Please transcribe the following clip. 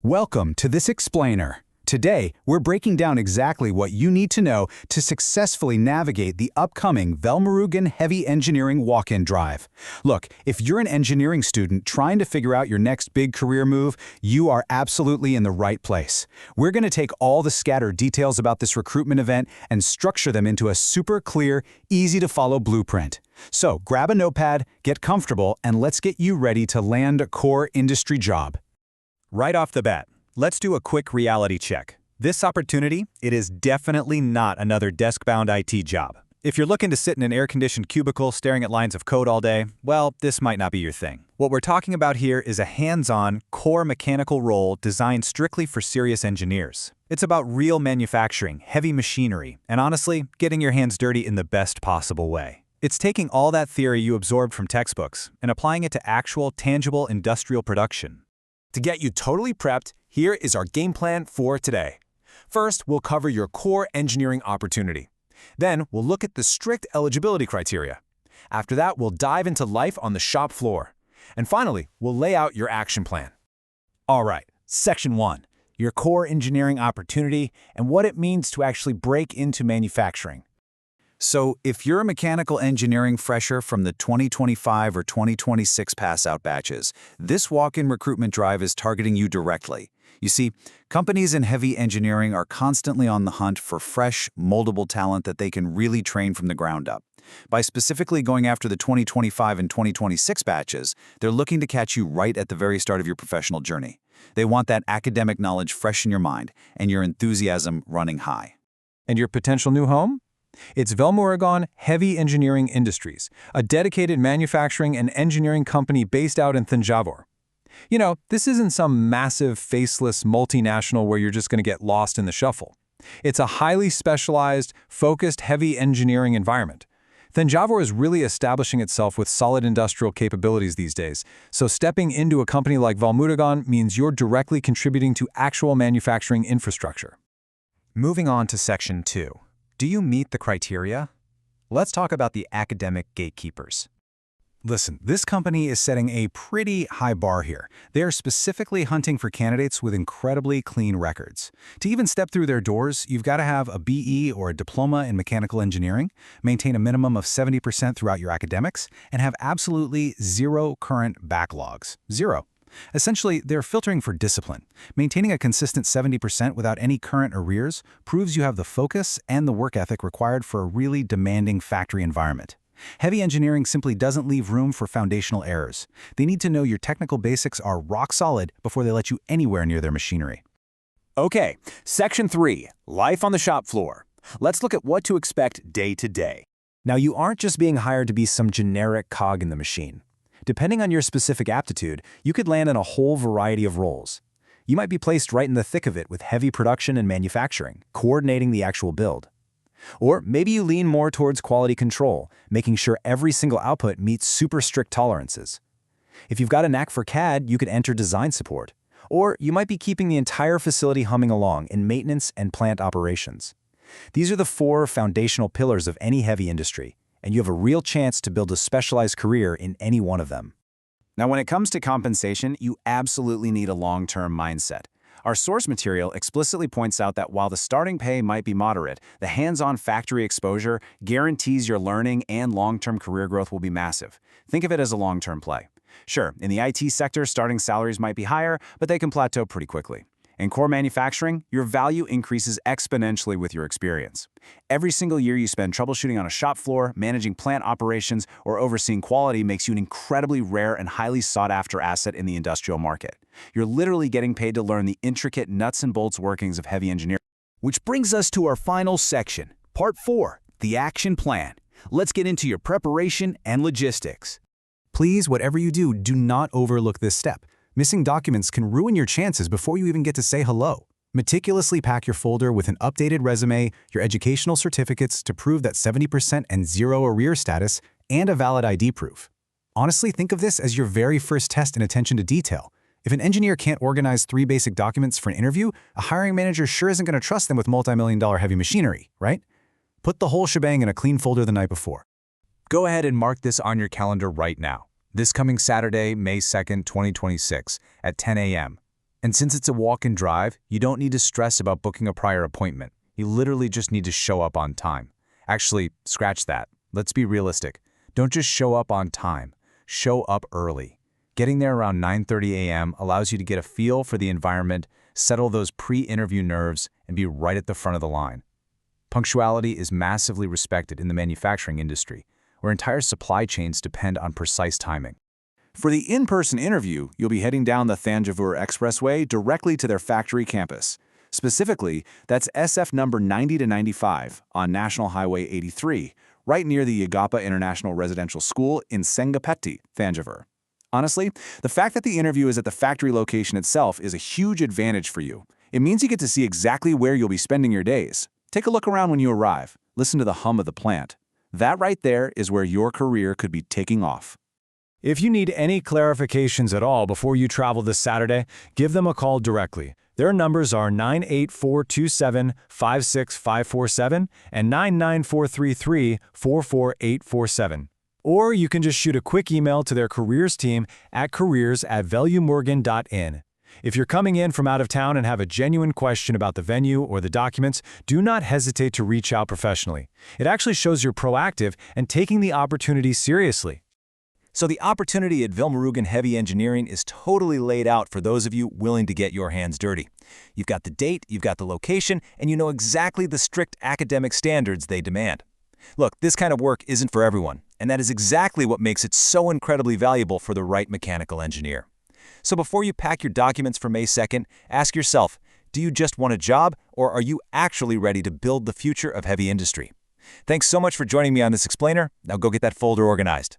Welcome to this explainer. Today, we're breaking down exactly what you need to know to successfully navigate the upcoming Velmurugan Heavy Engineering Walk-in Drive. Look, if you're an engineering student trying to figure out your next big career move, you are absolutely in the right place. We're going to take all the scattered details about this recruitment event and structure them into a super clear, easy-to-follow blueprint. So grab a notepad, get comfortable, and let's get you ready to land a core industry job. Right off the bat, let's do a quick reality check. This opportunity, it is definitely not another desk-bound IT job. If you're looking to sit in an air-conditioned cubicle staring at lines of code all day, well, this might not be your thing. What we're talking about here is a hands-on, core mechanical role designed strictly for serious engineers. It's about real manufacturing, heavy machinery, and honestly, getting your hands dirty in the best possible way. It's taking all that theory you absorbed from textbooks and applying it to actual, tangible industrial production. To get you totally prepped, here is our game plan for today. First, we'll cover your core engineering opportunity. Then, we'll look at the strict eligibility criteria. After that, we'll dive into life on the shop floor. And finally, we'll lay out your action plan. All right, Section 1, your core engineering opportunity and what it means to actually break into manufacturing. So, if you're a mechanical engineering fresher from the 2025 or 2026 pass-out batches, this walk-in recruitment drive is targeting you directly. You see, companies in heavy engineering are constantly on the hunt for fresh, moldable talent that they can really train from the ground up. By specifically going after the 2025 and 2026 batches, they're looking to catch you right at the very start of your professional journey. They want that academic knowledge fresh in your mind and your enthusiasm running high. And your potential new home? It's Velmurugan Heavy Engineering Industries, a dedicated manufacturing and engineering company based out in Thanjavur. You know, this isn't some massive, faceless multinational where you're just going to get lost in the shuffle. It's a highly specialized, focused heavy engineering environment. Thanjavur is really establishing itself with solid industrial capabilities these days, so stepping into a company like Velmurugan means you're directly contributing to actual manufacturing infrastructure. Moving on to Section 2. Do you meet the criteria? Let's talk about the academic gatekeepers. Listen, this company is setting a pretty high bar here. They are specifically hunting for candidates with incredibly clean records. To even step through their doors, you've got to have a BE or a diploma in mechanical engineering, maintain a minimum of 70% throughout your academics, and have absolutely zero current backlogs. Zero. Essentially, they're filtering for discipline. Maintaining a consistent 70% without any current arrears proves you have the focus and the work ethic required for a really demanding factory environment. Heavy engineering simply doesn't leave room for foundational errors. They need to know your technical basics are rock solid before they let you anywhere near their machinery. Okay, Section 3, life on the shop floor. Let's look at what to expect day to day. Now, you aren't just being hired to be some generic cog in the machine. Depending on your specific aptitude, you could land in a whole variety of roles. You might be placed right in the thick of it with heavy production and manufacturing, coordinating the actual build. Or maybe you lean more towards quality control, making sure every single output meets super strict tolerances. If you've got a knack for CAD, you could enter design support. Or you might be keeping the entire facility humming along in maintenance and plant operations. These are the 4 foundational pillars of any heavy industry, and you have a real chance to build a specialized career in any one of them. Now, when it comes to compensation, you absolutely need a long-term mindset. Our source material explicitly points out that while the starting pay might be moderate, the hands-on factory exposure guarantees your learning and long-term career growth will be massive. Think of it as a long-term play. Sure, in the IT sector, starting salaries might be higher, but they can plateau pretty quickly. In core manufacturing, your value increases exponentially with your experience. Every single year you spend troubleshooting on a shop floor, managing plant operations, or overseeing quality makes you an incredibly rare and highly sought-after asset in the industrial market. You're literally getting paid to learn the intricate nuts and bolts workings of heavy engineering. Which brings us to our final section, Part 4, the action plan. Let's get into your preparation and logistics. Please, whatever you do, do not overlook this step. Missing documents can ruin your chances before you even get to say hello. Meticulously pack your folder with an updated resume, your educational certificates to prove that 70% and zero arrear status, and a valid ID proof. Honestly, think of this as your very first test in attention to detail. If an engineer can't organize 3 basic documents for an interview, a hiring manager sure isn't going to trust them with multi-million-dollar heavy machinery, right? Put the whole shebang in a clean folder the night before. Go ahead and mark this on your calendar right now. This coming Saturday, May 2nd, 2026, at 10 a.m. And since it's a walk-in drive, you don't need to stress about booking a prior appointment. You literally just need to show up on time. Actually, scratch that. Let's be realistic. Don't just show up on time. Show up early. Getting there around 9:30 a.m. allows you to get a feel for the environment, settle those pre-interview nerves, and be right at the front of the line. Punctuality is massively respected in the manufacturing industry, where entire supply chains depend on precise timing. For the in-person interview, you'll be heading down the Thanjavur Expressway directly to their factory campus. Specifically, that's SF number 90 to 95 on National Highway 83, right near the Yagapa International Residential School in Sengapeti, Thanjavur. Honestly, the fact that the interview is at the factory location itself is a huge advantage for you. It means you get to see exactly where you'll be spending your days. Take a look around when you arrive. Listen to the hum of the plant. That right there is where your career could be taking off. If you need any clarifications at all before you travel this Saturday, give them a call directly. Their numbers are 98427-56547 and 99433-44847. Or you can just shoot a quick email to their careers team at careers@valuemorgan.in. If you're coming in from out of town and have a genuine question about the venue or the documents, do not hesitate to reach out professionally. It actually shows you're proactive and taking the opportunity seriously. So the opportunity at Valuemorgan Heavy Engineering is totally laid out for those of you willing to get your hands dirty. You've got the date, you've got the location, and you know exactly the strict academic standards they demand. Look, this kind of work isn't for everyone, and that is exactly what makes it so incredibly valuable for the right mechanical engineer. So before you pack your documents for May 2nd, ask yourself, do you just want a job, or are you actually ready to build the future of heavy industry? Thanks so much for joining me on this explainer. Now go get that folder organized.